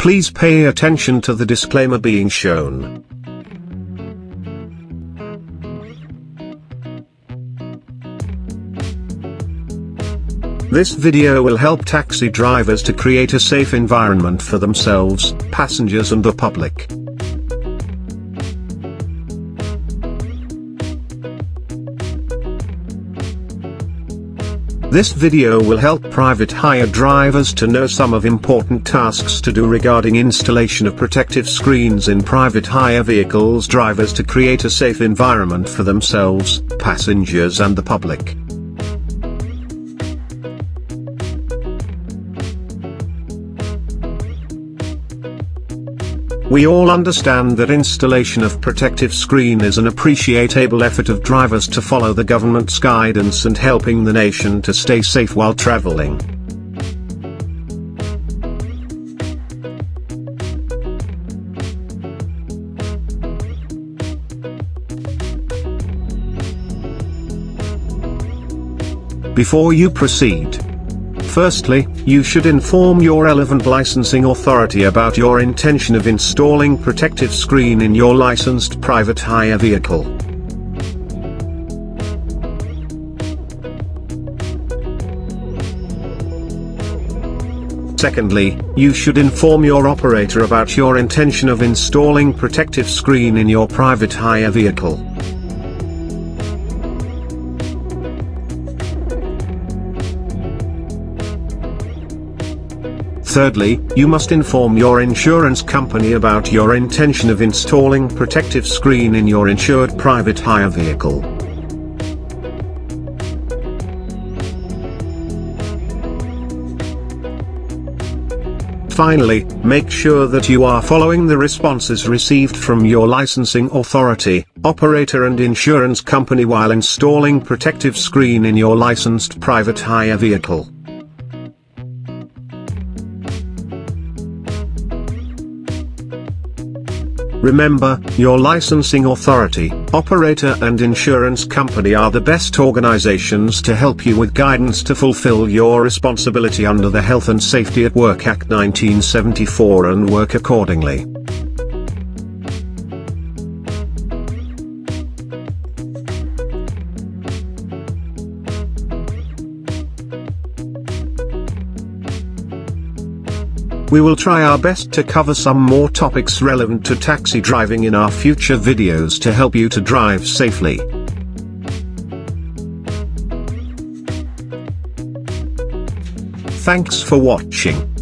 Please pay attention to the disclaimer being shown. This video will help taxi drivers to create a safe environment for themselves, passengers and the public. This video will help private hire drivers to know some of important tasks to do regarding installation of protective screens in private hire vehicles, drivers to create a safe environment for themselves, passengers and the public. We all understand that installation of protective screen is an appreciable effort of drivers to follow the government's guidance and helping the nation to stay safe while traveling. Before you proceed, firstly, you should inform your relevant licensing authority about your intention of installing protective screen in your licensed private hire vehicle. Secondly, you should inform your operator about your intention of installing protective screen in your private hire vehicle. Thirdly, you must inform your insurance company about your intention of installing protective screen in your insured private hire vehicle. Finally, make sure that you are following the responses received from your licensing authority, operator and insurance company while installing protective screen in your licensed private hire vehicle. Remember, your licensing authority, operator and insurance company are the best organizations to help you with guidance to fulfill your responsibility under the Health and Safety at Work Act 1974 and work accordingly. We will try our best to cover some more topics relevant to taxi driving in our future videos to help you to drive safely. Thanks for watching.